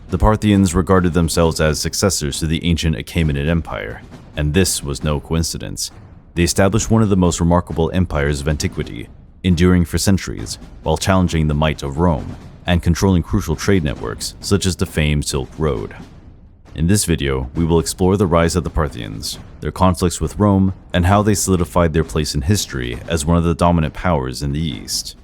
The Parthians regarded themselves as successors to the ancient Achaemenid Empire, and this was no coincidence. They established one of the most remarkable empires of antiquity, enduring for centuries while challenging the might of Rome and controlling crucial trade networks such as the famed Silk Road. In this video, we will explore the rise of the Parthians, their conflicts with Rome, and how they solidified their place in history as one of the dominant powers in the East.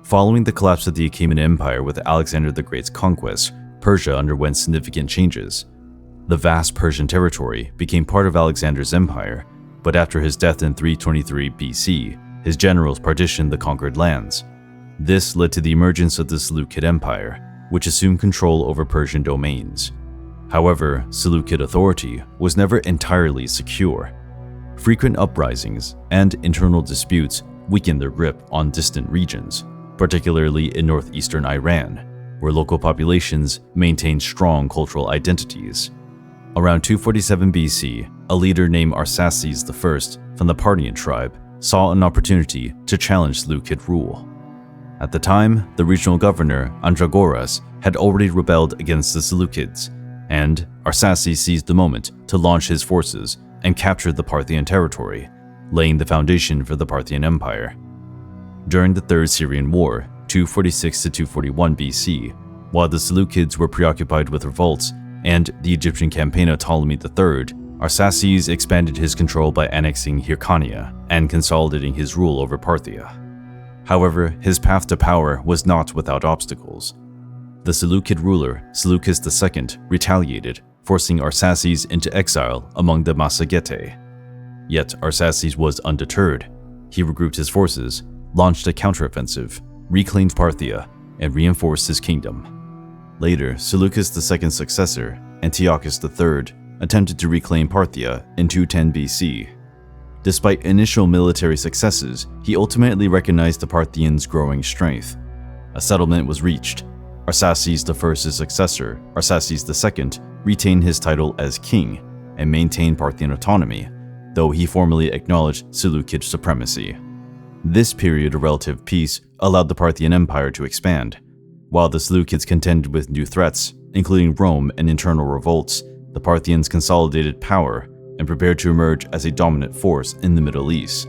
Following the collapse of the Achaemenid Empire with Alexander the Great's conquest, Persia underwent significant changes. The vast Persian territory became part of Alexander's empire, but after his death in 323 BC, his generals partitioned the conquered lands. This led to the emergence of the Seleucid Empire, which assumed control over Persian domains. However, Seleucid authority was never entirely secure. Frequent uprisings and internal disputes weakened their grip on distant regions, particularly in northeastern Iran, where local populations maintained strong cultural identities. Around 247 BC, a leader named Arsaces I from the Parthian tribe saw an opportunity to challenge Seleucid rule. At the time, the regional governor, Andragoras, had already rebelled against the Seleucids, and Arsaces seized the moment to launch his forces and capture the Parthian territory, laying the foundation for the Parthian Empire. During the Third Syrian War, 246 to 241 BC, while the Seleucids were preoccupied with revolts and the Egyptian campaign of Ptolemy III, Arsaces expanded his control by annexing Hyrcania and consolidating his rule over Parthia. However, his path to power was not without obstacles. The Seleucid ruler, Seleucus II, retaliated, forcing Arsaces into exile among the Massagetae. Yet Arsaces was undeterred. He regrouped his forces, launched a counteroffensive, reclaimed Parthia, and reinforced his kingdom. Later, Seleucus II's successor, Antiochus III, attempted to reclaim Parthia in 210 BC. Despite initial military successes, he ultimately recognized the Parthians' growing strength. A settlement was reached. Arsaces I's successor, Arsaces II, retained his title as king and maintained Parthian autonomy, though he formally acknowledged Seleucid supremacy. This period of relative peace allowed the Parthian Empire to expand. While the Seleucids contended with new threats, including Rome and internal revolts, the Parthians consolidated power and prepared to emerge as a dominant force in the Middle East.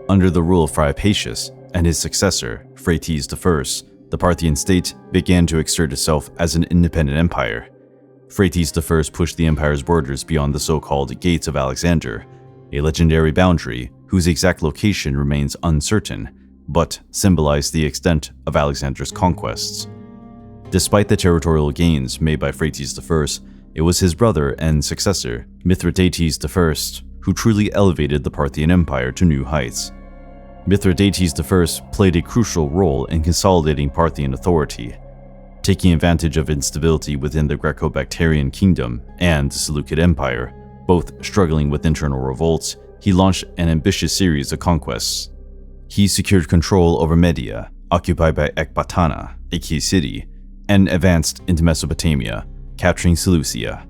Under the rule of Phraapatius and his successor, Phraates I, the Parthian state began to exert itself as an independent empire. Phraates I pushed the empire's borders beyond the so-called Gates of Alexander, a legendary boundary whose exact location remains uncertain, but symbolized the extent of Alexander's conquests. Despite the territorial gains made by Phraates I, it was his brother and successor, Mithridates I, who truly elevated the Parthian Empire to new heights. Mithridates I played a crucial role in consolidating Parthian authority. Taking advantage of instability within the Greco-Bactrian kingdom and the Seleucid Empire, both struggling with internal revolts, he launched an ambitious series of conquests. He secured control over Media, occupied by Ecbatana, a key city, and advanced into Mesopotamia, capturing Seleucia.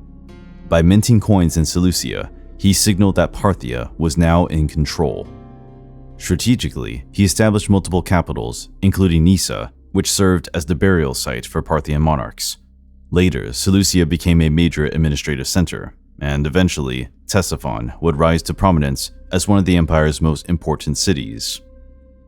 By minting coins in Seleucia, he signaled that Parthia was now in control. Strategically, he established multiple capitals, including Nisa, which served as the burial site for Parthian monarchs. Later, Seleucia became a major administrative center, and eventually, Ctesiphon would rise to prominence as one of the empire's most important cities.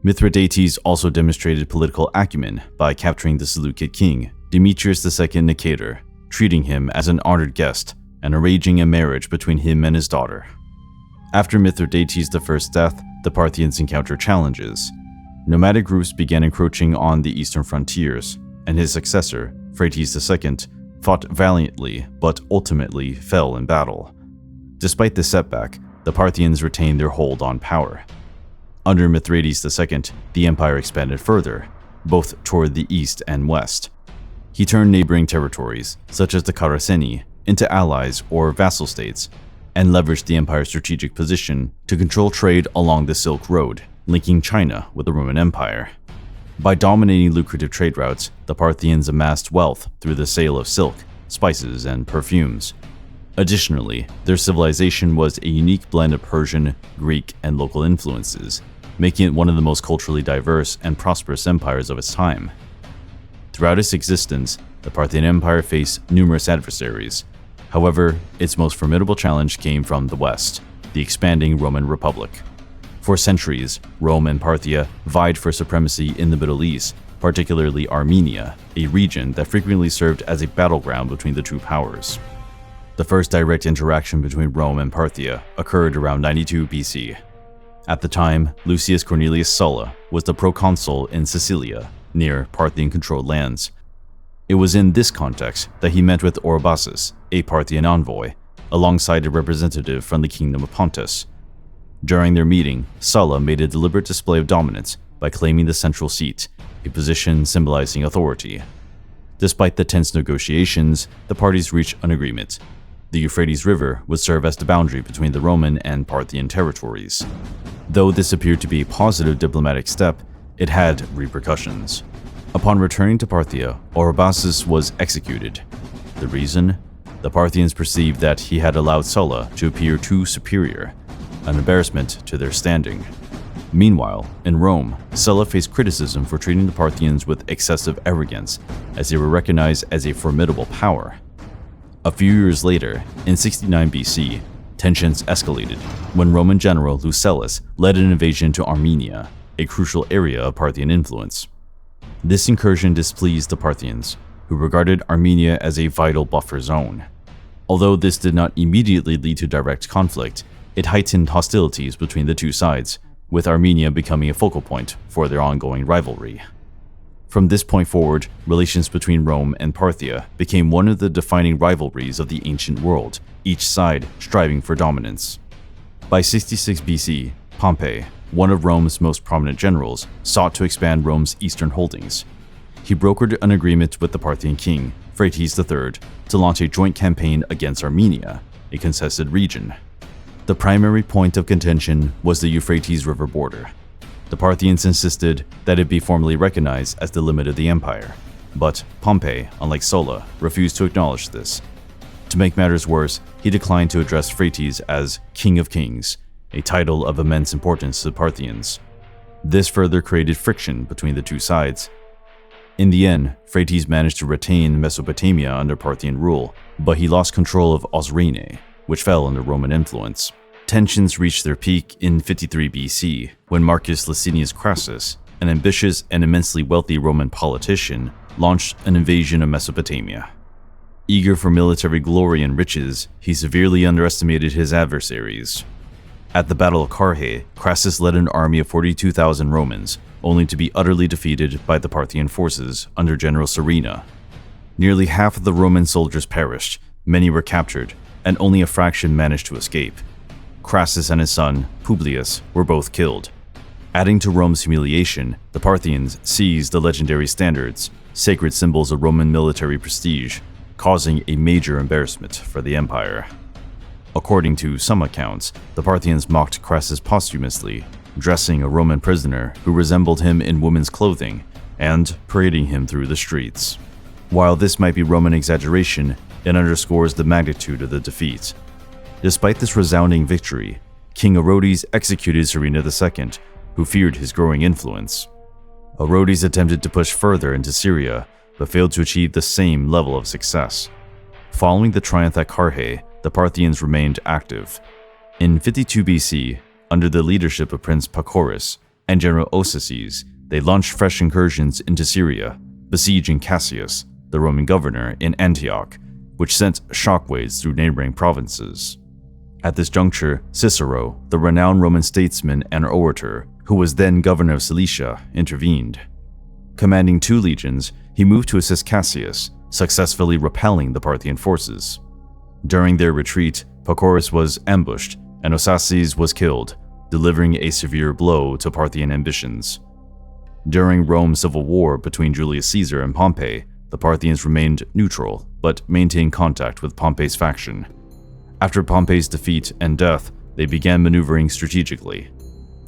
Mithridates also demonstrated political acumen by capturing the Seleucid king, Demetrius II Nicator, treating him as an honored guest and arranging a marriage between him and his daughter. After Mithridates I's death, the Parthians encountered challenges. Nomadic groups began encroaching on the eastern frontiers, and his successor, Phraates II, fought valiantly but ultimately fell in battle. Despite this setback, the Parthians retained their hold on power. Under Mithridates II, the empire expanded further, both toward the east and west. He turned neighboring territories, such as the Carrhae, into allies or vassal states, and leveraged the empire's strategic position to control trade along the Silk Road, linking China with the Roman Empire. By dominating lucrative trade routes, the Parthians amassed wealth through the sale of silk, spices, and perfumes. Additionally, their civilization was a unique blend of Persian, Greek, and local influences, making it one of the most culturally diverse and prosperous empires of its time. Throughout its existence, the Parthian Empire faced numerous adversaries. However, its most formidable challenge came from the west, the expanding Roman Republic. For centuries, Rome and Parthia vied for supremacy in the Middle East, particularly Armenia, a region that frequently served as a battleground between the two powers. The first direct interaction between Rome and Parthia occurred around 92 BC. At the time, Lucius Cornelius Sulla was the proconsul in Sicilia, near Parthian-controlled lands. It was in this context that he met with Orobassus, a Parthian envoy, alongside a representative from the Kingdom of Pontus. During their meeting, Sulla made a deliberate display of dominance by claiming the central seat, a position symbolizing authority. Despite the tense negotiations, the parties reached an agreement. The Euphrates River would serve as the boundary between the Roman and Parthian territories. Though this appeared to be a positive diplomatic step, it had repercussions. Upon returning to Parthia, Orobassus was executed. The reason? The Parthians perceived that he had allowed Sulla to appear too superior, an embarrassment to their standing. Meanwhile, in Rome, Sulla faced criticism for treating the Parthians with excessive arrogance, as they were recognized as a formidable power. A few years later, in 69 BC, tensions escalated when Roman general Lucellus led an invasion to Armenia, a crucial area of Parthian influence. This incursion displeased the Parthians, who regarded Armenia as a vital buffer zone. Although this did not immediately lead to direct conflict, it heightened hostilities between the two sides, with Armenia becoming a focal point for their ongoing rivalry. From this point forward, relations between Rome and Parthia became one of the defining rivalries of the ancient world, each side striving for dominance. By 66 BC, Pompey, one of Rome's most prominent generals, sought to expand Rome's eastern holdings. He brokered an agreement with the Parthian king, Phraates III, to launch a joint campaign against Armenia, a contested region. The primary point of contention was the Euphrates River border. The Parthians insisted that it be formally recognized as the limit of the empire, but Pompey, unlike Sulla, refused to acknowledge this. To make matters worse, he declined to address Phraates as King of Kings, a title of immense importance to the Parthians. This further created friction between the two sides. In the end, Phraates managed to retain Mesopotamia under Parthian rule, but he lost control of Osrhoene, which fell under Roman influence. Tensions reached their peak in 53 BC, when Marcus Licinius Crassus, an ambitious and immensely wealthy Roman politician, launched an invasion of Mesopotamia. Eager for military glory and riches, he severely underestimated his adversaries. At the Battle of Carrhae, Crassus led an army of 42,000 Romans, only to be utterly defeated by the Parthian forces under General Serena. Nearly half of the Roman soldiers perished, many were captured, and only a fraction managed to escape. Crassus and his son, Publius, were both killed. Adding to Rome's humiliation, the Parthians seized the legendary standards, sacred symbols of Roman military prestige, causing a major embarrassment for the empire. According to some accounts, the Parthians mocked Crassus posthumously, dressing a Roman prisoner who resembled him in women's clothing and parading him through the streets. While this might be Roman exaggeration, it underscores the magnitude of the defeat. Despite this resounding victory, King Orodes executed Serena II, who feared his growing influence. Orodes attempted to push further into Syria, but failed to achieve the same level of success. Following the triumph at Carrhae, the Parthians remained active. In 52 BC, under the leadership of Prince Pacorus and General Osaces, they launched fresh incursions into Syria, besieging Cassius, the Roman governor in Antioch, which sent shockwaves through neighboring provinces. At this juncture, Cicero, the renowned Roman statesman and orator, who was then governor of Cilicia, intervened. Commanding 2 legions, he moved to assist Cassius, successfully repelling the Parthian forces. During their retreat, Pacorus was ambushed, and Osaces was killed, delivering a severe blow to Parthian ambitions. During Rome's civil war between Julius Caesar and Pompey, the Parthians remained neutral, but maintained contact with Pompey's faction. After Pompey's defeat and death, they began maneuvering strategically.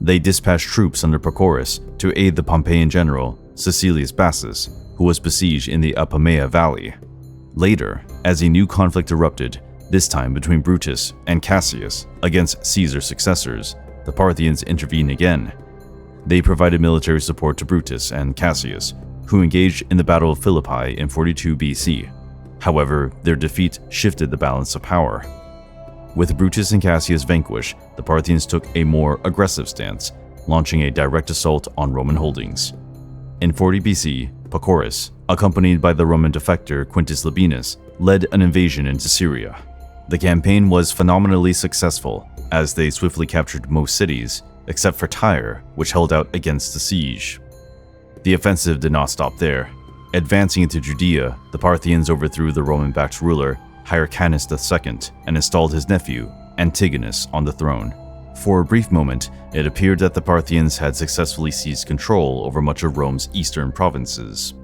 They dispatched troops under Pacorus to aid the Pompeian general, Caecilius Bassus, who was besieged in the Apamea Valley. Later, as a new conflict erupted, this time between Brutus and Cassius against Caesar's successors, the Parthians intervened again. They provided military support to Brutus and Cassius, who engaged in the Battle of Philippi in 42 BC. However, their defeat shifted the balance of power. With Brutus and Cassius vanquished, the Parthians took a more aggressive stance, launching a direct assault on Roman holdings. In 40 BC, Pacorus, accompanied by the Roman defector Quintus Labienus, led an invasion into Syria. The campaign was phenomenally successful, as they swiftly captured most cities, except for Tyre, which held out against the siege. The offensive did not stop there. Advancing into Judea, the Parthians overthrew the Roman-backed ruler Hyrcanus II and installed his nephew, Antigonus, on the throne. For a brief moment, it appeared that the Parthians had successfully seized control over much of Rome's eastern provinces.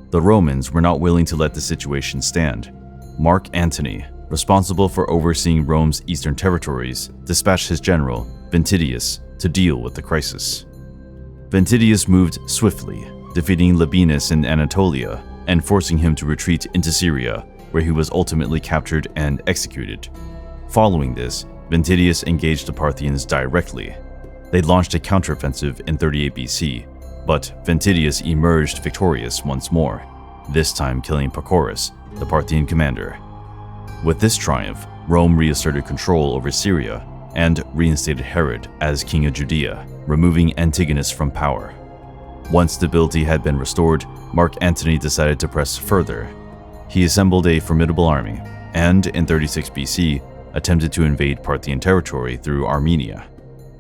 The Romans were not willing to let the situation stand. Mark Antony, responsible for overseeing Rome's eastern territories, dispatched his general, Ventidius, to deal with the crisis. Ventidius moved swiftly, defeating Labienus in Anatolia and forcing him to retreat into Syria, where he was ultimately captured and executed. Following this, Ventidius engaged the Parthians directly. They launched a counteroffensive in 38 BC, but Ventidius emerged victorious once more, this time killing Pacorus, the Parthian commander. With this triumph, Rome reasserted control over Syria and reinstated Herod as king of Judea, removing Antigonus from power. Once stability had been restored, Mark Antony decided to press further. He assembled a formidable army, and in 36 BC, attempted to invade Parthian territory through Armenia.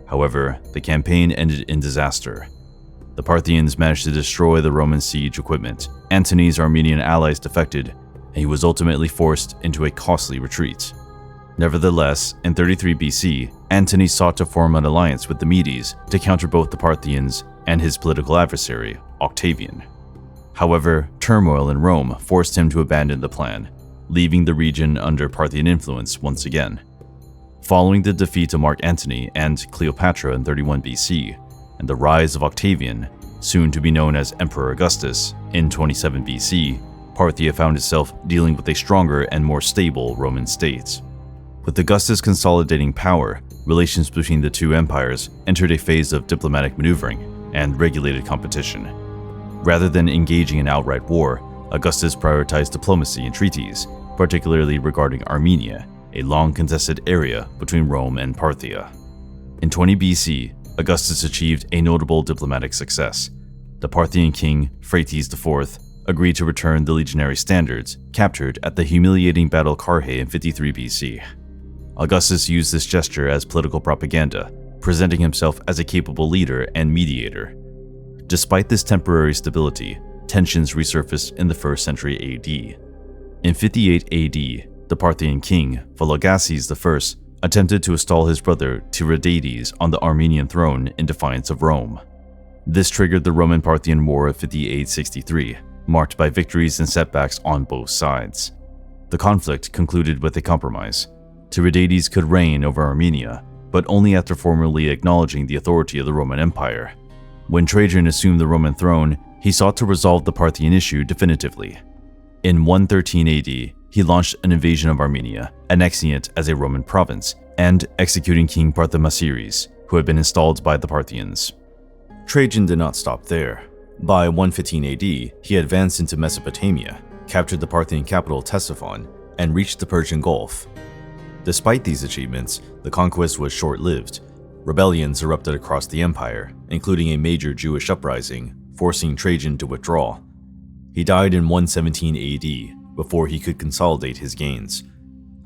However, the campaign ended in disaster. The Parthians managed to destroy the Roman siege equipment. Antony's Armenian allies defected, and he was ultimately forced into a costly retreat. Nevertheless, in 33 BC, Antony sought to form an alliance with the Medes to counter both the Parthians and his political adversary, Octavian. However, turmoil in Rome forced him to abandon the plan, leaving the region under Parthian influence once again. Following the defeat of Mark Antony and Cleopatra in 31 BC, and the rise of Octavian, soon to be known as Emperor Augustus, in 27 BC, Parthia found itself dealing with a stronger and more stable Roman state. With Augustus consolidating power, relations between the two empires entered a phase of diplomatic maneuvering and regulated competition. Rather than engaging in outright war, Augustus prioritized diplomacy and treaties, particularly regarding Armenia, a long-contested area between Rome and Parthia. In 20 BC, Augustus achieved a notable diplomatic success. The Parthian king, Phraates IV, agreed to return the legionary standards captured at the humiliating Battle of Carrhae in 53 BC. Augustus used this gesture as political propaganda, presenting himself as a capable leader and mediator. Despite this temporary stability, tensions resurfaced in the 1st century AD. In 58 AD, the Parthian king, Vologases I, attempted to install his brother Tiridates on the Armenian throne in defiance of Rome. This triggered the Roman-Parthian War of 58-63, marked by victories and setbacks on both sides. The conflict concluded with a compromise. Tiridates could reign over Armenia, but only after formally acknowledging the authority of the Roman Empire. When Trajan assumed the Roman throne, he sought to resolve the Parthian issue definitively. In 113 AD, he launched an invasion of Armenia, annexing it as a Roman province, and executing King Parthomaceres, who had been installed by the Parthians. Trajan did not stop there. By 115 AD, he advanced into Mesopotamia, captured the Parthian capital Ctesiphon, and reached the Persian Gulf. Despite these achievements, the conquest was short-lived. Rebellions erupted across the empire, including a major Jewish uprising, forcing Trajan to withdraw. He died in 117 AD, before he could consolidate his gains.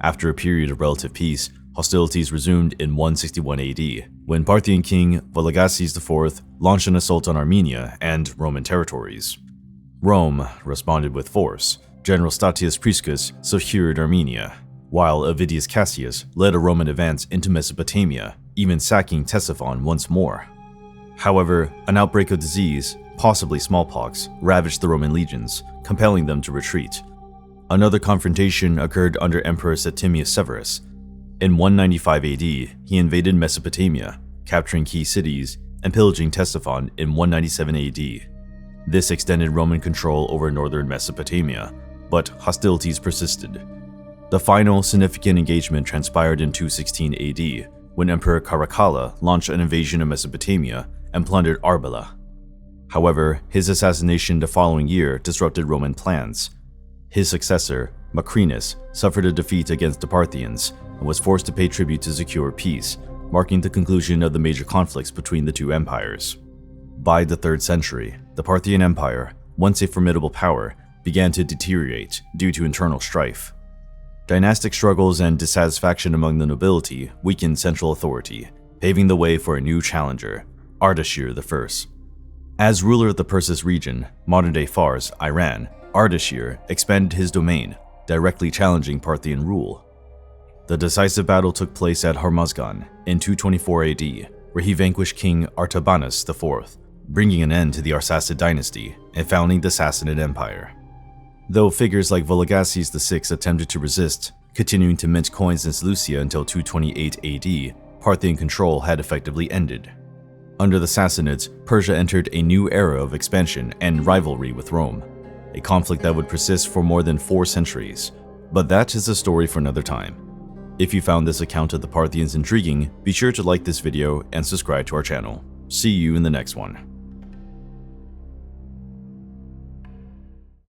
After a period of relative peace, hostilities resumed in 161 AD, when Parthian king Vologases IV launched an assault on Armenia and Roman territories. Rome responded with force. General Statius Priscus secured Armenia, while Avidius Cassius led a Roman advance into Mesopotamia, even sacking Ctesiphon once more. However, an outbreak of disease, possibly smallpox, ravaged the Roman legions, compelling them to retreat. Another confrontation occurred under Emperor Septimius Severus. In 195 AD, he invaded Mesopotamia, capturing key cities and pillaging Ctesiphon in 197 AD. This extended Roman control over northern Mesopotamia, but hostilities persisted. The final significant engagement transpired in 216 AD, when Emperor Caracalla launched an invasion of Mesopotamia and plundered Arbela. However, his assassination the following year disrupted Roman plans. His successor, Macrinus, suffered a defeat against the Parthians and was forced to pay tribute to secure peace, marking the conclusion of the major conflicts between the two empires. By the 3rd century, the Parthian Empire, once a formidable power, began to deteriorate due to internal strife. Dynastic struggles and dissatisfaction among the nobility weakened central authority, paving the way for a new challenger, Ardashir I. As ruler of the Persis region, modern-day Fars, Iran, Ardashir expanded his domain, directly challenging Parthian rule. The decisive battle took place at Hormozgan in 224 AD, where he vanquished King Artabanus IV, bringing an end to the Arsacid dynasty and founding the Sassanid Empire. Though figures like Vologases VI attempted to resist, continuing to mint coins in Seleucia until 228 AD, Parthian control had effectively ended. Under the Sassanids, Persia entered a new era of expansion and rivalry with Rome, a conflict that would persist for more than 4 centuries. But that is a story for another time. If you found this account of the Parthians intriguing, be sure to like this video and subscribe to our channel. See you in the next one.